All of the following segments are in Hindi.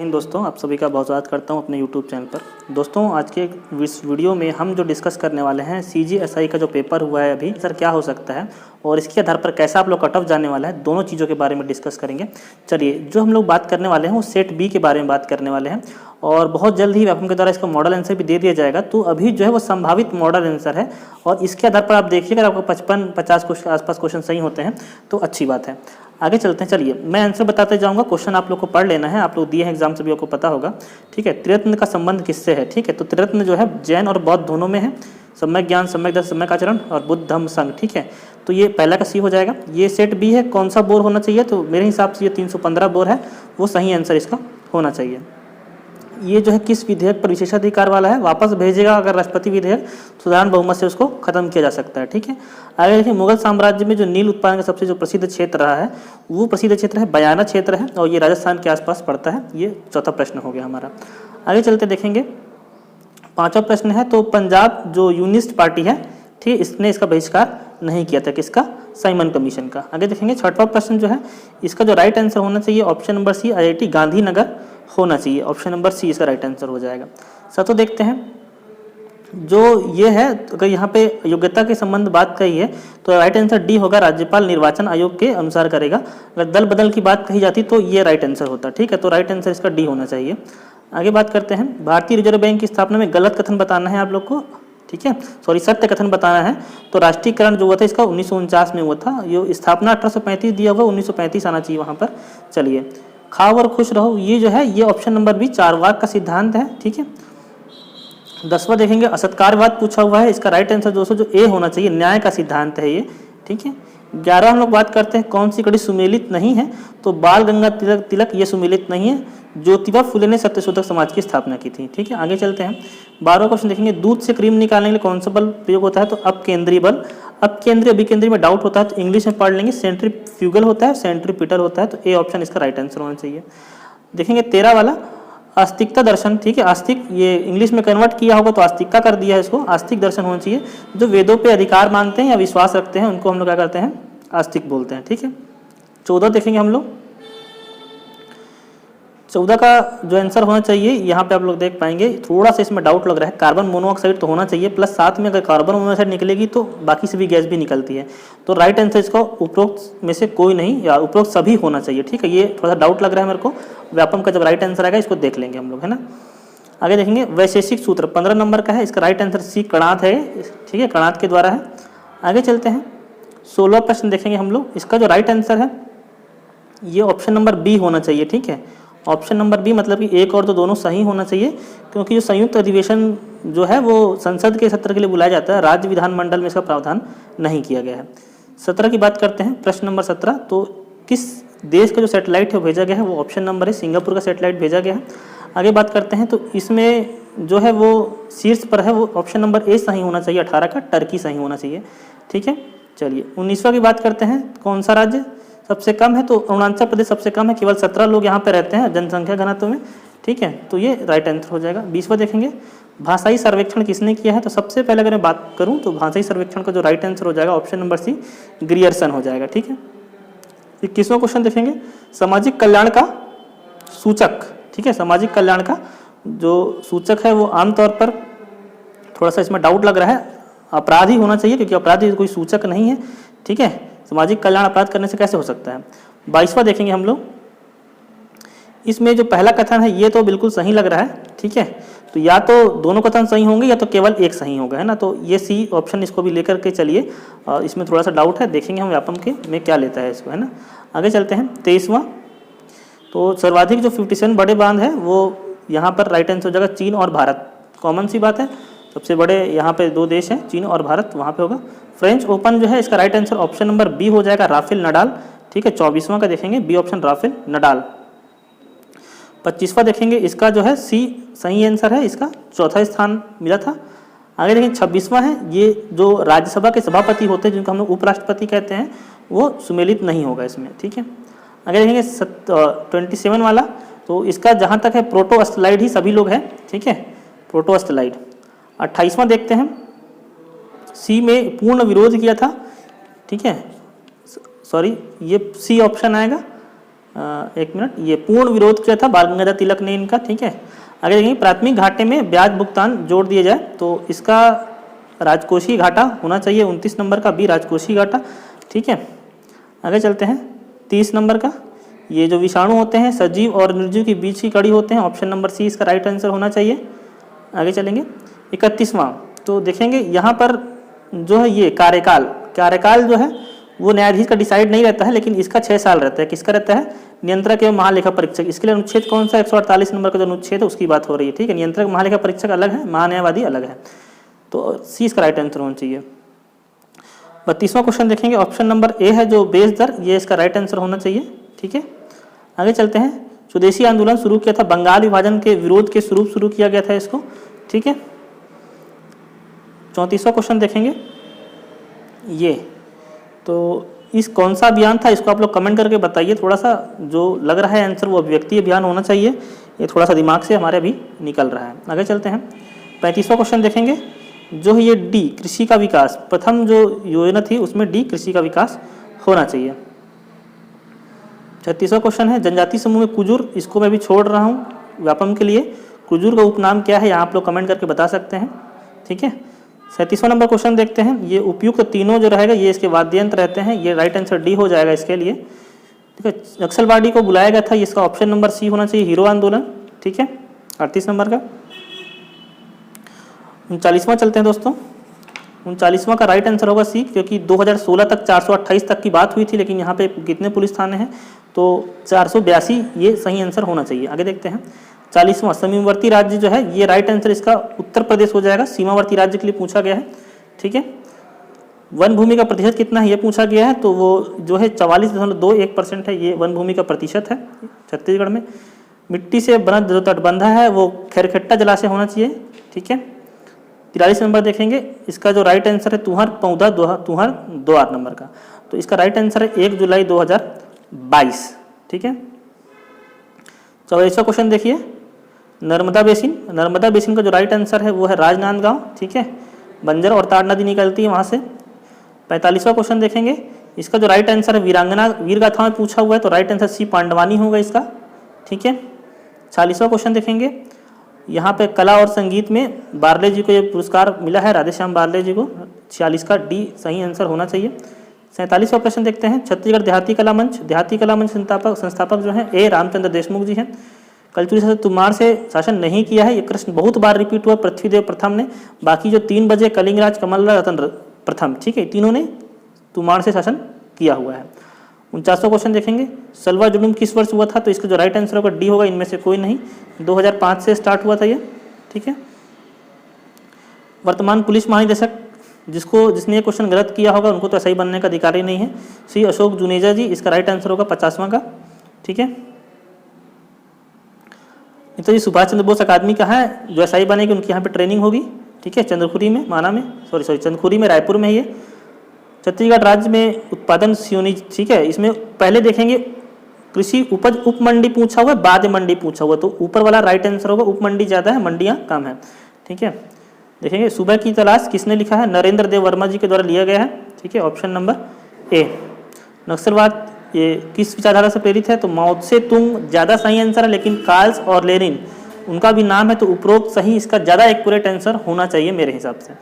दोस्तों, आप सभी का बहुत स्वागत करता हूं अपने यूट्यूब चैनल पर। दोस्तों, आज के इस वीडियो में हम जो डिस्कस करने वाले हैं CGSI का जो पेपर हुआ है अभी सर क्या हो सकता है और इसके आधार पर कैसा आप लोग कट ऑफ जाने वाला है, दोनों चीज़ों के बारे में डिस्कस करेंगे। चलिए, जो हम लोग बात करने वाले हैं वो सेट बी के बारे में बात करने वाले हैं और बहुत जल्द ही व्यापम के द्वारा इसका मॉडल आंसर भी दे दिया जाएगा। तो अभी जो है वो संभावित मॉडल आंसर है और इसके आधार पर आप देखिए अगर आपको 55-50 के आसपास क्वेश्चन सही होते हैं तो अच्छी बात है। आगे चलते हैं। चलिए, मैं आंसर बताते जाऊंगा, क्वेश्चन आप लोग को पढ़ लेना है। आप लोग दिए हैं एग्जाम से भी आपको पता होगा, ठीक है। त्रिरत्न का संबंध किससे है? ठीक है, तो त्रिरत्न जो है जैन और बौद्ध दोनों में है। सम्यक ज्ञान, सम्यक दर्शन, सम्यक आचरण और बुद्ध धम्म संघ, ठीक है। तो ये पहला का सी हो जाएगा। ये सेट बी है, कौन सा बोर होना चाहिए? तो मेरे हिसाब से ये 315 बोर है, वो सही आंसर इसका होना चाहिए। ये जो है किस विधेयक पर विशेषाधिकार वाला है? वापस भेजेगा अगर राष्ट्रपति विधेयक, साधारण बहुमत से उसको खत्म किया जा सकता है, ठीक है। आगे देखिए, मुगल साम्राज्य में जो नील उत्पादन का सबसे जो प्रसिद्ध क्षेत्र रहा है वो प्रसिद्ध क्षेत्र है बयाना क्षेत्र है और ये राजस्थान के आसपास पड़ता है। ये चौथा प्रश्न हो गया हमारा। आगे चलते देखेंगे, पांचवा प्रश्न है, तो पंजाब जो यूनिस्ट पार्टी है, ठीक, इसने इसका बहिष्कार नहीं किया था, किसका? साइमन कमीशन का। आगे देखेंगे, छठवां प्रश्न जो है इसका जो राइट आंसर होना चाहिए option number C, IIT Gandhinagar होना चाहिए। ऑप्शन नंबर सी इसका राइट आंसर हो जाएगा। तो देखते हैं, जो ये है अगर यहाँ पे योग्यता के संबंध बात कही है तो राइट आंसर डी होगा, राज्यपाल निर्वाचन आयोग के अनुसार करेगा। अगर दल बदल की बात कही जाती तो ये राइट आंसर होता, ठीक है। तो राइट आंसर इसका डी होना चाहिए। आगे बात करते हैं, भारतीय रिजर्व बैंक की स्थापना में गलत कथन बताना है आप लोग को, ठीक है, सॉरी सत्य कथन बताना है। तो राष्ट्रीयकरण जो हुआ था इसका 1949 में हुआ था। ये स्थापना 1835 दिया हुआ, 1935 आना चाहिए वहाँ पर। चलिए, खाओ और खुश रहो, ये जो है ये ऑप्शन नंबर बी चारवाक का सिद्धांत है, ठीक है। 10वां देखेंगे, असत्कारवाद पूछा हुआ है, इसका राइट आंसर दोस्तों जो ए होना चाहिए, न्याय का सिद्धांत है ये, ठीक है। 11 हम लोग बात करते हैं, कौन सी कड़ी सुमेलित नहीं है? तो बाल गंगाधर तिलक ये सुमेलित नहीं है। ज्योतिबा फुले ने सत्यशोधक समाज की स्थापना की थी, ठीक है। आगे चलते हैं, 12वां क्वेश्चन देखेंगे, दूध से क्रीम निकालने के लिए कौन सा बल प्रयोग होता है? तो अपकेंद्रीय बल। अपकेंद्रीय अभिकेंद्रीय में डाउट होता है तो इंग्लिश में पढ़ लेंगे, सेंट्रीफ्यूगल होता है, सेंट्रीपिटल होता है। तो ए ऑप्शन इसका राइट आंसर होना चाहिए। देखेंगे 13 वाला, आस्तिकता दर्शन, ठीक है। आस्तिक ये इंग्लिश में कन्वर्ट किया होगा तो आस्तिक का कर दिया है इसको, आस्तिक दर्शन होना चाहिए। जो वेदों पे अधिकार मानते हैं या विश्वास रखते हैं उनको हम लोग क्या करते हैं? आस्तिक बोलते हैं, ठीक है। 14 देखेंगे हम लोग, 14 का जो आंसर होना चाहिए यहाँ पे आप लोग देख पाएंगे, थोड़ा सा इसमें डाउट लग रहा है, कार्बन मोनोऑक्साइड तो होना चाहिए, प्लस साथ में अगर कार्बन मोनोऑक्साइड निकलेगी तो बाकी सभी गैस भी निकलती है। तो राइट आंसर इसका उपरोक्त में से कोई नहीं या उपरोक्त सभी होना चाहिए, ठीक है। ये थोड़ा सा डाउट लग रहा है मेरे को। व्यापम का जब राइट आंसर आएगा इसको देख लेंगे हम लोग, है ना। आगे देखेंगे, वैशेषिक सूत्र 15 नंबर का है, इसका राइट आंसर सी कणाद है, ठीक है, कणाद के द्वारा है। आगे चलते हैं, 16वां प्रश्न देखेंगे हम लोग, इसका जो राइट आंसर है ये ऑप्शन नंबर बी होना चाहिए, ठीक है। ऑप्शन नंबर बी मतलब कि एक और दो दोनों सही होना चाहिए, क्योंकि जो संयुक्त अधिवेशन जो है वो संसद के सत्र के लिए बुलाया जाता है, राज्य विधानमंडल में इसका प्रावधान नहीं किया गया है। 17 की बात करते हैं, प्रश्न नंबर 17, तो किस देश का जो सैटेलाइट है भेजा गया है? वो ऑप्शन नंबर है, सिंगापुर का सैटेलाइट भेजा गया है। आगे बात करते हैं, तो इसमें जो है वो शीर्ष पर है, वो ऑप्शन नंबर ए सही होना चाहिए, 18 का टर्की सही होना चाहिए, ठीक है। चलिए, 19वां की बात करते हैं, कौन सा राज्य सबसे कम है? तो अरुणाचल प्रदेश सबसे कम है, केवल 17 लोग यहाँ पे रहते हैं जनसंख्या घनत्व में, ठीक है। तो ये राइट आंसर हो जाएगा। 20वां देखेंगे, भाषाई सर्वेक्षण किसने किया है? तो सबसे पहले अगर मैं बात करूँ तो भाषाई सर्वेक्षण का जो राइट आंसर हो जाएगा ऑप्शन नंबर सी, ग्रियर्सन हो जाएगा, ठीक है। 21वां क्वेश्चन देखेंगे, सामाजिक कल्याण का सूचक, ठीक है। सामाजिक कल्याण का जो सूचक है वो आमतौर पर थोड़ा सा इसमें डाउट लग रहा है, अपराधी होना चाहिए, क्योंकि अपराधी कोई सूचक नहीं है, ठीक है। सामाजिक कल्याण अपराध करने से कैसे हो सकता है? 22वां देखेंगे हम लोग, इसमें जो पहला कथन है ये तो बिल्कुल सही लग रहा है, ठीक है। तो या तो दोनों कथन सही होंगे या तो केवल एक सही होगा, है ना। तो ये सी ऑप्शन इसको भी लेकर के चलिए, इसमें थोड़ा सा डाउट है, देखेंगे हम व्यापम के में क्या लेता है इसको, है ना। आगे चलते हैं, 23वां, तो सर्वाधिक जो 57 बड़े बांध है वो यहाँ पर राइट आंसर हो जाएगा चीन और भारत। कॉमन सी बात है, सबसे बड़े यहाँ पे दो देश हैं, चीन और भारत, वहाँ पे होगा। फ्रेंच ओपन जो है इसका right answer option number B हो जाएगा, राफेल नडाल, ठीक है। 24वां का देखेंगे, बी ऑप्शन राफेल नडाल। 25वां देखेंगे, इसका जो है सी सही आंसर है, इसका चौथा स्थान मिला था। आगे देखेंगे 26वां है, ये जो राज्यसभा के सभापति होते हैं जिनको हम लोग उपराष्ट्रपति कहते हैं, वो सुमेलित नहीं होगा इसमें, ठीक है। आगे देखेंगे 27 वाला, तो इसका जहाँ तक है प्रोटोअस्टलाइड ही सभी लोग हैं, ठीक है, प्रोटोअस्टलाइड। 28वां देखते हैं, सी में पूर्ण विरोध किया था, ठीक है, सॉरी ये सी ऑप्शन आएगा, एक मिनट, ये पूर्ण विरोध किया था बाल गंगाधर तिलक ने इनका। ठीक है, आगे देखेंगे प्राथमिक घाटे में ब्याज भुगतान जोड़ दिया जाए, तो इसका राजकोषीय घाटा होना चाहिए 29 नंबर का, बी राजकोषीय घाटा। ठीक है, आगे चलते हैं 30 नंबर का, ये जो विषाणु होते हैं सजीव और निर्जीव के बीच की कड़ी होते हैं, ऑप्शन नंबर सी इसका राइट आंसर होना चाहिए। आगे चलेंगे 31वां, तो देखेंगे यहाँ पर जो है ये कार्यकाल जो है वो न्यायाधीश का डिसाइड नहीं रहता है, लेकिन इसका 6 साल रहता है। किसका रहता है? नियंत्रक एवं महालेखा परीक्षक। इसके लिए अनुच्छेद कौन सा? 148 नंबर का जो अनुच्छेद है उसकी बात हो रही है। ठीक है, नियंत्रक महालेखा परीक्षक अलग है, महान्यायवादी अलग है, तो सी इसका राइट आंसर होना चाहिए। 32वां क्वेश्चन देखेंगे, ऑप्शन नंबर ए है जो बेस दर, ये इसका राइट आंसर होना चाहिए। ठीक है, आगे चलते हैं, स्वदेशी आंदोलन शुरू किया था, बंगाल विभाजन के विरोध के स्वरूप शुरू किया गया था इसको। ठीक है, 34वां क्वेश्चन देखेंगे, ये तो इस कौन सा अभियान था, इसको आप लोग कमेंट करके बताइए। थोड़ा सा जो लग रहा है आंसर वो अभिव्यक्ति अभियान होना चाहिए, ये थोड़ा सा दिमाग से हमारे अभी निकल रहा है। आगे चलते हैं, 35वां क्वेश्चन देखेंगे, जो है ये डी कृषि का विकास, प्रथम जो योजना थी उसमें डी कृषि का विकास होना चाहिए। 36वां क्वेश्चन है, जनजाति समूह में कुजूर, इसको मैं भी छोड़ रहा हूँ व्यापम के लिए, कुजूर का उपनाम क्या है, यहाँ आप लोग कमेंट करके बता सकते हैं। ठीक है, 37वां नंबर क्वेश्चन देखते हैं, ये उपयुक्त तीनों जो रहेगा ये इसके वाद्यंत्र रहते हैं, ये राइट आंसर डी हो जाएगा इसके लिए। ठीक है, नक्सलवादी को बुलाया गया था, इसका ऑप्शन नंबर सी होना चाहिए, हीरो आंदोलन। ठीक है, 38 नंबर का। 39वां चलते हैं दोस्तों, 39वां का राइट आंसर होगा सी, क्योंकि 2016 तक 428 तक की बात हुई थी, लेकिन यहाँ पे कितने पुलिस थाने हैं, तो 482 ये सही आंसर होना चाहिए। आगे देखते हैं 40वां, सीमावर्ती राज्य जो है ये राइट आंसर इसका उत्तर प्रदेश हो जाएगा, सीमावर्ती राज्य के लिए पूछा गया है। ठीक है, वन भूमि का प्रतिशत कितना है ये पूछा गया है, तो वो जो है 44.21% है, ये वन भूमि का प्रतिशत है छत्तीसगढ़ में। मिट्टी से बना जो तटबंधा है वो खैरखेट्टा जलाशय होना चाहिए। ठीक है, 43 नंबर देखेंगे, इसका जो राइट आंसर है तुहर पौधा तुहर द्वार नंबर का, तो इसका राइट आंसर है 1 जुलाई 2022। ठीक है, 44वां क्वेश्चन देखिए, नर्मदा बेसिन का जो राइट आंसर है वो है राजनांदगांव। ठीक है, बंजर और ताड़ नदी निकलती है वहाँ से। 45वां क्वेश्चन देखेंगे, इसका जो राइट आंसर है वीरगाथा में पूछा हुआ है, तो राइट आंसर सी पांडवानी होगा इसका। ठीक है, 46वां क्वेश्चन देखेंगे, यहाँ पे कला और संगीत में बार्ले जी को ये पुरस्कार मिला है, राधेश्याम बार्ले जी को, 46 का डी सही आंसर होना चाहिए। 47वां प्रश्न देखते हैं, छत्तीसगढ़ देहाती कला मंच संस्थापक जो हैं ए रामचंद्र देशमुख जी हैं। कलचुरी शासक तुमार से शासन नहीं किया है, ये प्रश्न बहुत बार रिपीट हुआ पृथ्वीदेव प्रथम ने, बाकी जो 3 बजे कलिंगराज कमलराज रतन प्रथम, ठीक है, तीनों ने तुमार से शासन किया हुआ है। 49वां क्वेश्चन देखेंगे, सलवा जुलूम किस वर्ष हुआ था, तो इसका जो राइट आंसर होगा डी होगा, इनमें से कोई नहीं, 2005 से स्टार्ट हुआ था ये। ठीक है, वर्तमान पुलिस महानिदेशक जिसने ये क्वेश्चन गलत किया होगा उनको तो सही बनने का अधिकार ही नहीं है, श्री अशोक जुनेजा जी, इसका राइट आंसर होगा 50वां का। ठीक है, तो ये सुभाष चंद्र बोस अकादमी का है, जो SI बनेगी उनकी यहाँ पे ट्रेनिंग होगी। ठीक है, चंद्रखुरी में चंद्रखुरी में रायपुर में ये। छत्तीसगढ़ राज्य में उत्पादन श्रेणी, ठीक है, इसमें पहले देखेंगे कृषि उपज उप मंडी पूछा हुआ है, बाद मंडी पूछा हुआ, तो ऊपर वाला राइट आंसर होगा, उप मंडी ज़्यादा है, मंडियाँ कम है। ठीक है, देखेंगे सुबह की तलाश किसने लिखा है, नरेंद्र देव वर्मा जी के द्वारा लिया गया है। ठीक है, ऑप्शन नंबर ए। नक्सलवाद ये किस विचारधारा से प्रेरित है, तो माओ से तुंग ज़्यादा सही आंसर है, लेकिन कार्ल्स और लेनिन उनका भी नाम है, तो उपरोक्त सही इसका ज़्यादा एक्यूरेट आंसर होना चाहिए मेरे हिसाब से।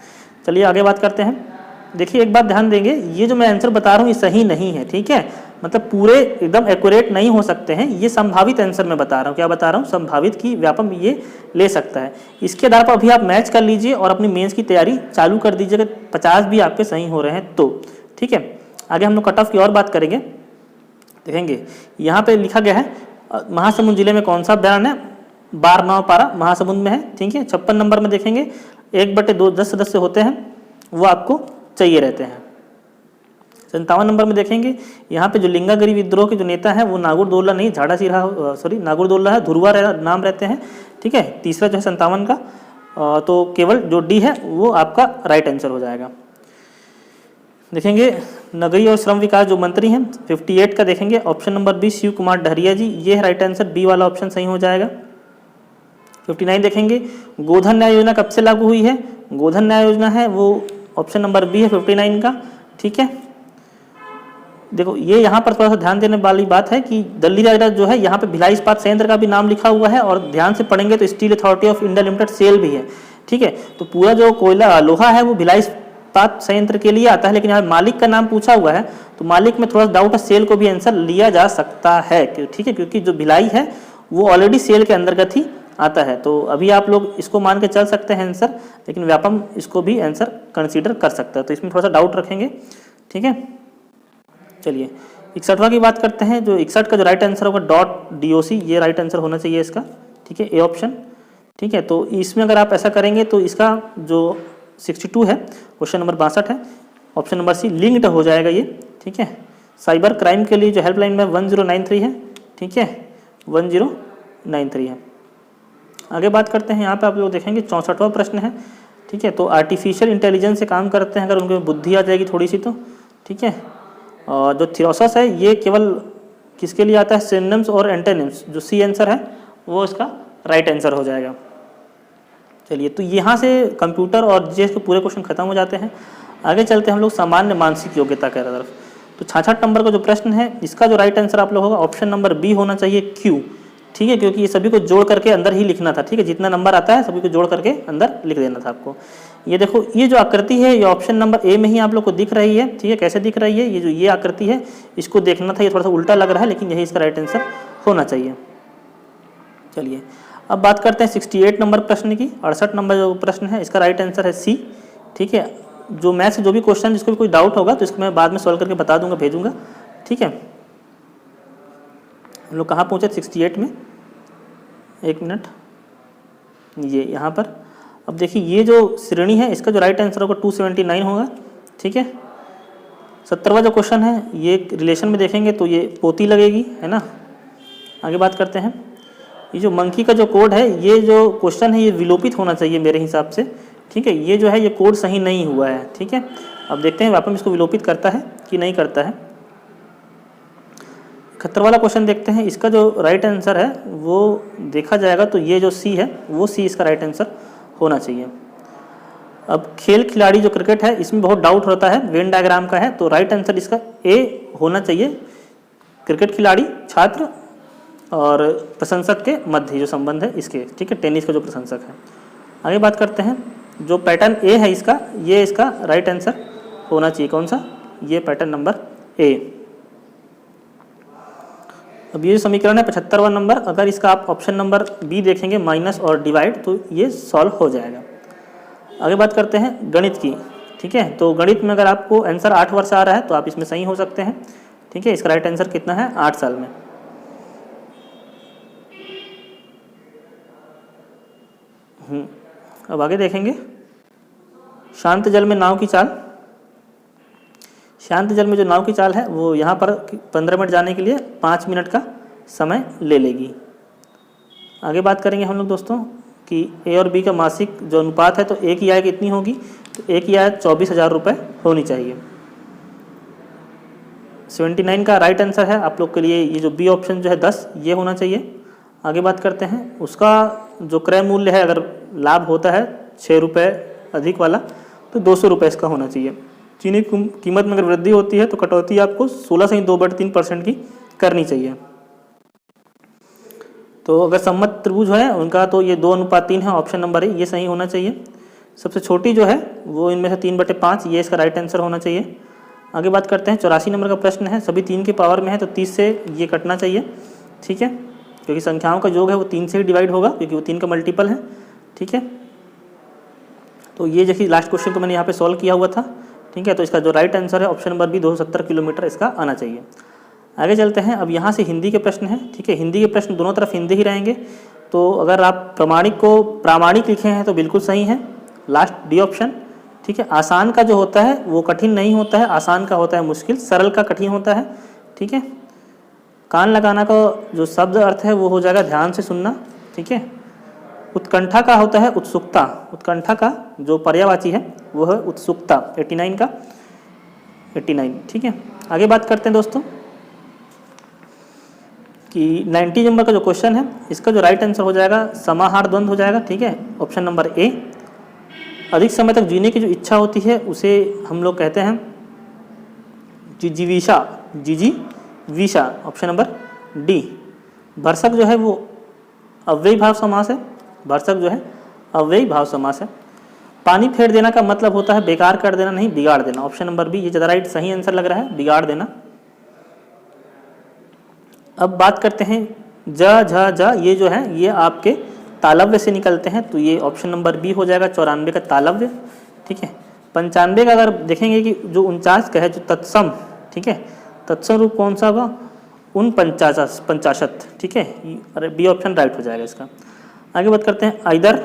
चलिए आगे बात करते हैं। देखिए एक बात ध्यान देंगे, ये जो मैं आंसर बता रहा हूँ ये सही नहीं है। ठीक है, मतलब पूरे एकदम एक्यूरेट नहीं हो सकते हैं, ये संभावित आंसर मैं बता रहा हूँ। क्या बता रहा हूँ? संभावित की व्यापम ये ले सकता है। इसके आधार पर अभी आप मैच कर लीजिए और अपनी मेंस की तैयारी चालू कर दीजिएगा, 50 भी आपके सही हो रहे हैं तो। ठीक है, आगे हम लोग कट ऑफ की और बात करेंगे। देखेंगे यहाँ पे लिखा गया है महासमुंद जिले में कौन सा अभ्यारण्य है, बारनाव पारा महासमुंद में है। ठीक है, 56 नंबर में देखेंगे 1/2 10 सदस्य होते हैं, वो आपको चाहिए रहते हैं। 57 नंबर में देखेंगे यहाँ पे जो लिंगागरी विद्रोह के जो नेता हैं वो नागुरदोला नहीं, झाड़ा सिरहा नागुरदोला है, धुरवा नाम रहते हैं। ठीक है, तीसरा जो है 57 का, तो केवल जो डी है वो आपका राइट आंसर हो जाएगा। देखेंगे नगरीय और श्रम विकास जो मंत्री हैं 58 का देखेंगे, option number B Shiv Kumar Dahariya ji, ये है राइट आंसर, बी वाला ऑप्शन सही हो जाएगा। 59 देखेंगे गोधन न्याय योजना कब से लागू हुई है, गोधन न्याय योजना है वो ऑप्शन नंबर बी है 59 का। ठीक है, देखो ये यहाँ पर थोड़ा सा ध्यान देने वाली बात है कि दिल्ली रेरा जो है यहाँ पे भिलाई इस्पात संयंत्र का भी नाम लिखा हुआ है, और ध्यान से पढ़ेंगे तो Steel Authority of India Limited SAIL भी है, ठीक है। तो पूरा जो कोयला लोहा है वो भिलाई इस्पात संयंत्र के लिए आता है, लेकिन यहाँ मालिक का नाम पूछा हुआ है तो मालिक में थोड़ा डाउट है, सेल को भी आंसर लिया जा सकता है, ठीक है, क्योंकि जो भिलाई है वो ऑलरेडी सेल के अंतर्गत ही आता है। तो अभी आप लोग इसको मान के चल सकते हैं आंसर, लेकिन व्यापम इसको भी आंसर कंसीडर कर सकता है, तो इसमें थोड़ा सा डाउट रखेंगे, ठीक है। चलिए 61वां की बात करते हैं। जो 61 का जो राइट आंसर होगा .doc, ये राइट आंसर होना चाहिए इसका, ठीक है, ए ऑप्शन, ठीक है। तो इसमें अगर आप ऐसा करेंगे तो इसका जो 62 है, क्वेश्चन नंबर 62 है, ऑप्शन नंबर सी लिंक्ड हो जाएगा ये, ठीक है। साइबर क्राइम के लिए जो हेल्पलाइन में 1093 है, ठीक है, 1093 है। आगे बात करते हैं, यहाँ पे आप लोग देखेंगे 64वां प्रश्न है, ठीक है। तो आर्टिफिशियल इंटेलिजेंस से काम करते हैं अगर उनके बुद्धि आ जाएगी थोड़ी सी तो, ठीक है। और जो थियोसॉस है ये केवल किसके लिए आता है, सिनोनिम्स और एंटोनिम्स, जो सी आंसर है वो इसका राइट आंसर हो जाएगा। चलिए तो यहाँ से कंप्यूटर और जीएस के पूरे क्वेश्चन खत्म हो जाते हैं। आगे चलते हैं हम लोग सामान्य मानसिक योग्यता की तरफ। तो 66 नंबर का जो प्रश्न है इसका जो राइट आंसर आप लोग होगा ऑप्शन नंबर बी होना चाहिए, क्यू, ठीक है, क्योंकि ये सभी को जोड़ करके अंदर ही लिखना था, ठीक है, जितना नंबर आता है सभी को जोड़ करके अंदर लिख देना था आपको। ये देखो ये जो आकृति है ये ऑप्शन नंबर ए में ही आप लोग को दिख रही है, ठीक है, कैसे दिख रही है, ये जो ये आकृति है इसको देखना था, ये थोड़ा सा उल्टा लग रहा है, लेकिन यही इसका राइट आंसर होना चाहिए। चलिए अब बात करते हैं 68 नंबर प्रश्न की। 68 नंबर जो प्रश्न है इसका राइट आंसर है सी, ठीक है। जो मैथ्स से जो भी क्वेश्चन जिसको भी कोई डाउट होगा तो इसको मैं बाद में सॉल्व करके बता दूंगा, भेजूंगा, ठीक है। हम लोग कहाँ पहुँचे 68 में, एक मिनट, ये यहाँ पर। अब देखिए ये जो श्रेणी है इसका जो राइट आंसर होगा 279 होगा, ठीक है। 70वां जो क्वेश्चन है ये रिलेशन में देखेंगे तो ये पोती लगेगी, है ना। आगे बात करते हैं, ये जो मंकी का जो कोड है, ये जो क्वेश्चन है ये विलोपित होना चाहिए मेरे हिसाब से, ठीक है। ये जो है ये कोड सही नहीं हुआ है, ठीक है। अब देखते हैं व्यापम इसको विलोपित करता है कि नहीं करता है। 71 वाला क्वेश्चन देखते हैं, इसका जो राइट आंसर है वो देखा जाएगा तो ये जो सी है वो सी इसका राइट आंसर होना चाहिए। अब खेल खिलाड़ी जो क्रिकेट है इसमें बहुत डाउट होता है, वेन डायग्राम का है, तो राइट आंसर इसका ए होना चाहिए। क्रिकेट खिलाड़ी, छात्र और प्रशंसक के मध्य जो संबंध है इसके, ठीक है, टेनिस का जो प्रशंसक है। आगे बात करते हैं, जो पैटर्न ए है इसका, ये इसका राइट आंसर होना चाहिए। कौन सा, ये पैटर्न नंबर ए। अब ये समीकरण है 75वां नंबर, अगर इसका आप ऑप्शन नंबर बी देखेंगे माइनस और डिवाइड, तो ये सॉल्व हो जाएगा। आगे बात करते हैं गणित की, ठीक है। तो गणित में अगर आपको आंसर 8 वर्ष आ रहा है तो आप इसमें सही हो सकते हैं, ठीक है। इसका राइट आंसर कितना है, 8 साल में। अब आगे देखेंगे शांत जल में नाव की चाल। शांत जल में जो नाव की चाल है वो यहाँ पर 15 मिनट जाने के लिए 5 मिनट का समय ले लेगी। आगे बात करेंगे हम लोग दोस्तों कि ए और बी का मासिक जो अनुपात है, तो ए की आय कितनी होगी, तो ए की आय 24,000 रुपये होनी चाहिए। 79 का राइट आंसर है आप लोग के लिए, ये जो बी ऑप्शन जो है 10 ये होना चाहिए। आगे बात करते हैं, उसका जो क्रय मूल्य है अगर लाभ होता है 6 रुपये अधिक वाला तो 200 रुपये इसका होना चाहिए। चीनी कीमत में अगर वृद्धि होती है तो कटौती आपको 16.2/3% की करनी चाहिए। तो अगर सम्मत त्रिभुज है उनका तो ये 2:3 है, ऑप्शन नंबर ए ये सही होना चाहिए। सबसे छोटी जो है वो इनमें से 3/5 ये इसका राइट आंसर होना चाहिए। आगे बात करते हैं 84 नंबर का प्रश्न है, सभी 3 के पावर में है तो 30 से ये कटना चाहिए, ठीक है, क्योंकि संख्याओं का योग है वो 3 से ही डिवाइड होगा क्योंकि वो 3 का मल्टीपल है, ठीक है। तो ये देखिए लास्ट क्वेश्चन को मैंने यहाँ पे सॉल्व किया हुआ था, ठीक है। तो इसका जो राइट आंसर है ऑप्शन नंबर बी 270 किलोमीटर इसका आना चाहिए। आगे चलते हैं, अब यहाँ से हिंदी के प्रश्न हैं, ठीक है। हिंदी के प्रश्न दोनों तरफ हिंदी ही रहेंगे, तो अगर आप प्रमाणिक को प्रामाणिक लिखे हैं तो बिल्कुल सही है, लास्ट डी ऑप्शन, ठीक है। आसान का जो होता है वो कठिन नहीं होता है, आसान का होता है मुश्किल, सरल का कठिन होता है, ठीक है। कान लगाना का जो शब्द अर्थ है वो हो जाएगा ध्यान से सुनना, ठीक है। उत्कंठा का होता है उत्सुकता, उत्कंठा का जो पर्यायवाची है वो है उत्सुकता, 89 का 89, ठीक है। आगे बात करते हैं दोस्तों कि 90 नंबर का जो क्वेश्चन है इसका जो राइट आंसर हो जाएगा समाहार द्वंद्व हो जाएगा, ठीक है, ऑप्शन नंबर ए। अधिक समय तक जीने की जो इच्छा होती है उसे हम लोग कहते हैं जिजीविषा, जिजीविषा, ऑप्शन नंबर डी। भरसक जो है वो अव्ययी भाव समास है, भरसक जो है अव्ययी भाव समास है। पानी फेर देना का मतलब होता है बेकार कर देना, नहीं बिगाड़ देना, ऑप्शन नंबर बी। ये ज़्यादा राइट सही आंसर लग रहा है, बिगाड़ देना। अब बात करते हैं ज झ ज, ये जो है ये आपके तालव्य से निकलते हैं, तो ये ऑप्शन नंबर बी हो जाएगा, 94 का तालव्य। ठीक है, 95 का अगर देखेंगे कि जो 49 का है जो तत्सम, ठीक है, तत्सम रूप कौन सा होगा, 49। ठीक है, अरे बी ऑप्शन राइट हो जाएगा इसका। आगे बात करते हैं आइदर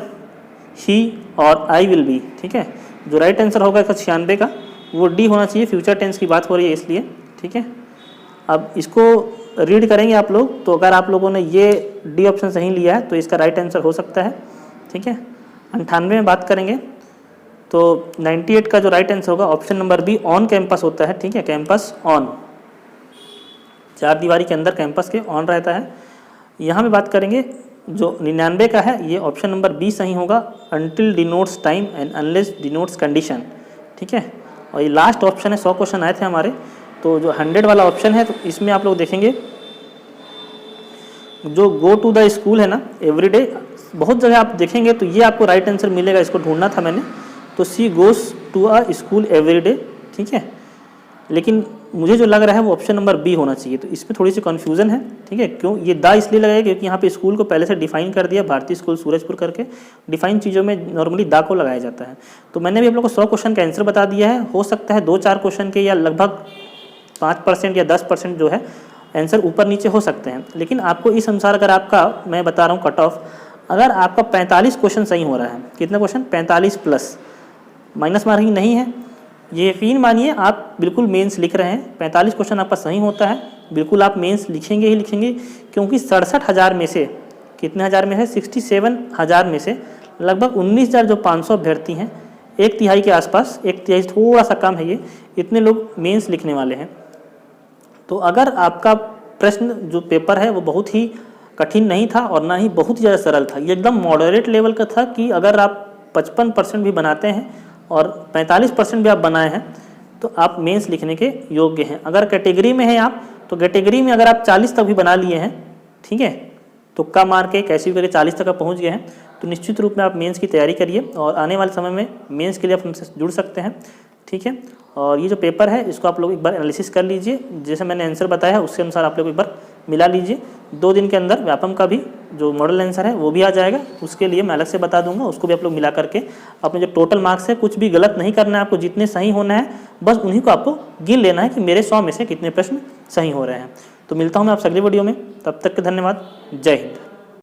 ही और आई विल बी। ठीक है, जो राइट आंसर होगा 196 का वो डी होना चाहिए, फ्यूचर टेंस की बात हो रही है इसलिए। ठीक है, अब इसको रीड करेंगे आप लोग, तो अगर आप लोगों ने ये डी ऑप्शन सही लिया है तो इसका राइट आंसर हो सकता है। ठीक है, 98 में बात करेंगे तो 98 का जो राइट आंसर होगा option number B, on campus होता है। ठीक है, कैंपस ऑन, चार दीवारी के अंदर कैंपस के ऑन रहता है। यहाँ पे बात करेंगे जो 99 का है ये ऑप्शन नंबर बी सही होगा, until denotes time and unless denotes condition. ठीक है, और ये लास्ट ऑप्शन है, 100 क्वेश्चन आए थे हमारे, तो जो 100 वाला ऑप्शन है तो इसमें आप लोग देखेंगे जो गो टू द स्कूल है ना एवरीडे, बहुत जगह आप देखेंगे तो ये आपको राइट आंसर मिलेगा, इसको ढूंढना था मैंने, तो she goes to a school everyday. ठीक है, लेकिन मुझे जो लग रहा है वो ऑप्शन नंबर बी होना चाहिए, तो इसमें थोड़ी सी कन्फ्यूजन है। ठीक है, क्यों ये दा इसलिए लगाया क्योंकि यहाँ पे स्कूल को पहले से डिफाइन कर दिया, भारतीय स्कूल सूरजपुर करके, डिफाइन चीज़ों में नॉर्मली दा को लगाया जाता है। तो मैंने भी आप लोग को 100 क्वेश्चन का आंसर बता दिया है, हो सकता है 2-4 क्वेश्चन के या लगभग 5% या 10% जो है आंसर ऊपर नीचे हो सकते हैं, लेकिन आपको इस अनुसार अगर आपका, मैं बता रहा हूँ कट ऑफ, अगर आपका 45 क्वेश्चन सही हो रहा है, कितना क्वेश्चन 45 प्लस, माइनस मार्किंग नहीं है, ये यकीन मानिए आप बिल्कुल मेंस लिख रहे हैं, 45 क्वेश्चन आपका सही होता है, बिल्कुल आप मेंस लिखेंगे ही लिखेंगे, क्योंकि 67,000 में से, कितने हज़ार में है, 67,000 में से लगभग 19,500 अभ्यर्थी हैं, एक तिहाई के आसपास, एक तिहाई थोड़ा सा कम है ये, इतने लोग मेंस लिखने वाले हैं। तो अगर आपका प्रश्न जो पेपर है वो बहुत ही कठिन नहीं था और ना ही बहुत ही ज़्यादा सरल था, ये एकदम मॉडरेट लेवल का था कि अगर आप 55% भी बनाते हैं और 45% भी आप बनाए हैं तो आप मेंस लिखने के योग्य हैं। अगर कैटेगरी में हैं आप, तो कैटेगरी में अगर आप 40 तक भी बना लिए हैं, ठीक है, तुक्का मार के कैसे भी करके 40 तक पहुंच गए हैं, तो निश्चित रूप में आप मेंस की तैयारी करिए और आने वाले समय में मेंस के लिए आप हमसे जुड़ सकते हैं। ठीक है, और ये जो पेपर है इसको आप लोग एक बार एनालिसिस कर लीजिए, जैसे मैंने आंसर बताया है उसके अनुसार आप लोग एक बार मिला लीजिए। 2 दिन के अंदर व्यापम का भी जो मॉडल आंसर है वो भी आ जाएगा, उसके लिए मैं अलग से बता दूंगा, उसको भी आप लोग मिला करके अपने जो टोटल मार्क्स है, कुछ भी गलत नहीं करना है आपको, जितने सही होना है बस उन्हीं को आपको गिन लेना है कि मेरे 100 में से कितने प्रश्न सही हो रहे हैं। तो मिलता हूँ मैं आपसे अगली वीडियो में, तब तक के धन्यवाद, जय हिंद।